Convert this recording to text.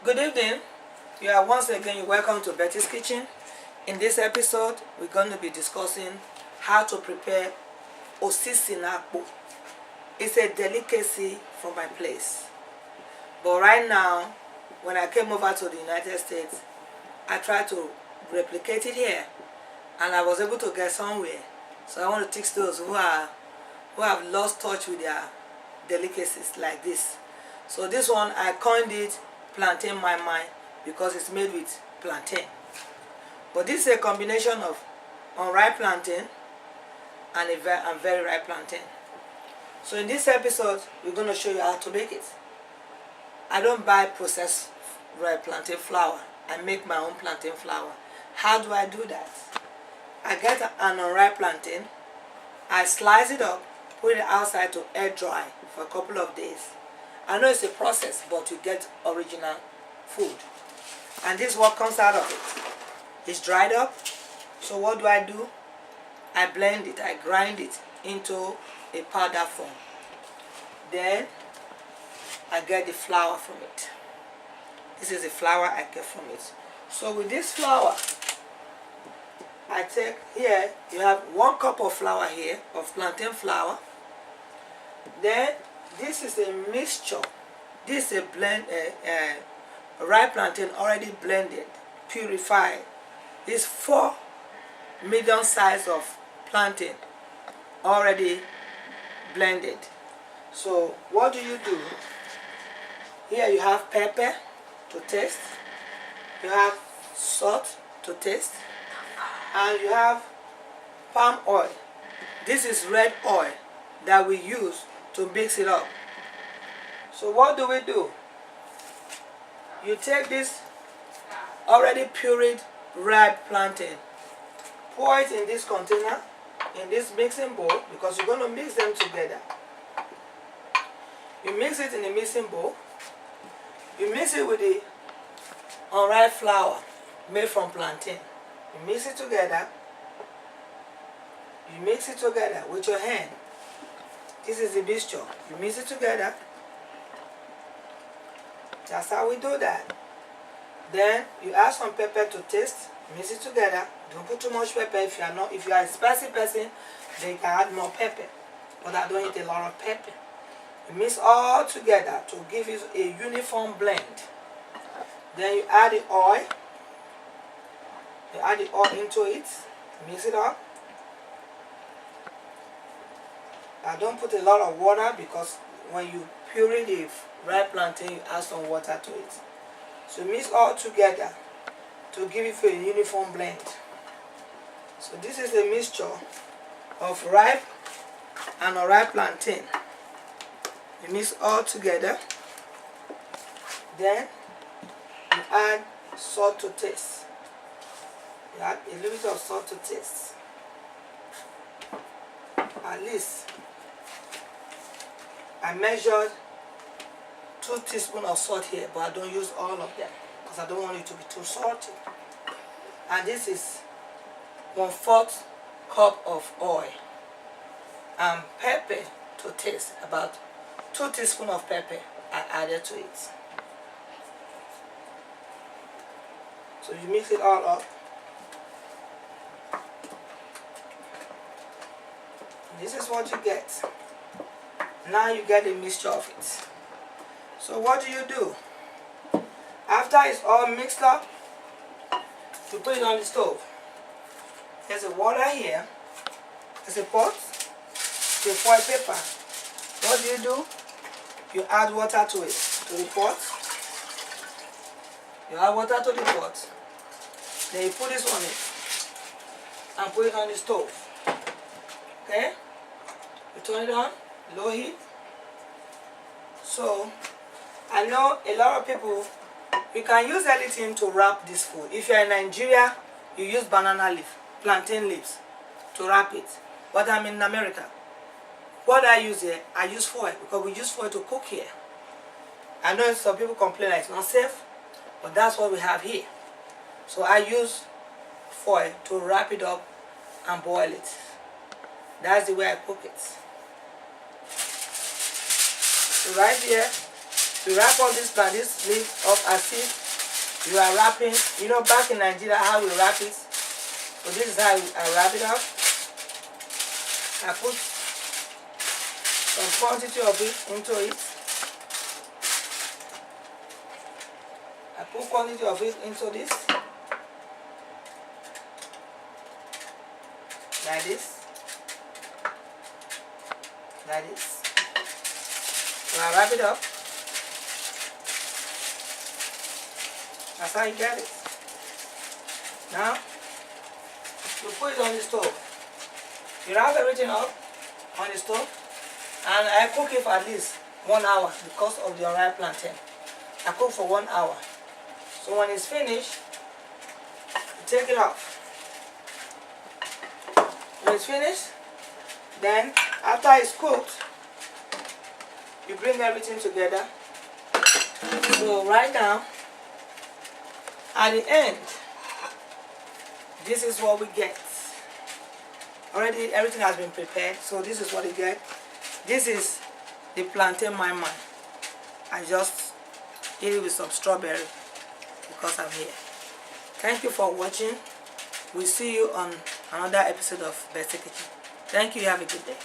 Good evening. You are once again welcome to Betty's Kitchen. In this episode, we're going to be discussing how to prepare osisi nakpo. It's a delicacy from my place. But right now, when I came over to the United States, I tried to replicate it here, and I was able to get somewhere. So I want to teach those who have lost touch with their delicacies like this. So this one, I coined it Plantain Moi Moi because it's made with plantain. But this is a combination of unripe plantain and very ripe plantain. So in this episode, we're going to show you how to make it. I don't buy processed ripe plantain flour. I make my own plantain flour. How do I do that? I get an unripe plantain, I slice it up, put it outside to air dry for a couple of days. I know it's a process, but you get original food. And this is what comes out of it. It's dried up. So what do? I blend it, I grind it into a powder form. Then I get the flour from it. This is the flour I get from it. So with this flour, I take here, you have 1 cup of flour here, of plantain flour. Then this is a mixture. This is a ripe plantain already blended, purified. This 4 medium size of plantain already blended. So what do? Here you have pepper to taste, you have salt to taste, and you have palm oil. This is red oil that we use to mix it up. So what do? You take this already pureed ripe plantain, pour it in this container, in this mixing bowl, because you're going to mix them together. You mix it in the mixing bowl. You mix it with the unripe flour made from plantain. You mix it together. You mix it together with your hand. This is the mixture. You mix it together. That's how we do that. Then you add some pepper to taste. Mix it together. Don't put too much pepper. If you are a spicy person, then you can add more pepper. But I don't eat a lot of pepper. You mix all together to give you a uniform blend. Then you add the oil. You add the oil into it. Mix it up. I don't put a lot of water because when you puree the ripe plantain, you add some water to it. So mix all together to give it a uniform blend. So this is a mixture of ripe and unripe plantain. You mix all together. Then you add salt to taste. You add a little bit of salt to taste. At least I measured 2 teaspoons of salt here, but I don't use all of them because I don't want it to be too salty. And this is 1/4 cup of oil and pepper to taste. About 2 teaspoons of pepper I added to it. So you mix it all up. This is what you get. Now you get a mixture of it. So what do? After it's all mixed up, you put it on the stove. There's a water here. There's a pot. There's foil paper. What do? You add water to it, to the pot. You add water to the pot. Then you put this on it and put it on the stove. Okay? You turn it on, low heat. So I know a lot of people, you can use anything to wrap this food. If you're in Nigeria, you use banana leaf, plantain leaves to wrap it. But I'm in America. What I use here, I use foil because we use foil to cook here. I know some people complain that it's not safe, but that's what we have here. So I use foil to wrap it up and boil it. That's the way I cook it. So right here, You wrap all this leaf up as if you are wrapping. You know, back in Nigeria, how we wrap it. So this is how I wrap it up. I put some quantity of it into it. I put quantity of it into this. Like this. Like this. So I wrap it up. That's how you get it. Now, you put it on the stove. You wrap everything up on the stove, and I cook it for at least 1 hour because of the unripe plantain. I cook for 1 hour. So when it's finished, you take it off. When it's finished, then after it's cooked, you bring everything together. So right now, at the end, this is what we get. Already everything has been prepared, so this is what you get. This is the plantain moi moi. I just eat it with some strawberry because I'm here. Thank you for watching. We'll see you on another episode of Betty Kitchen. Thank you. Have a good day.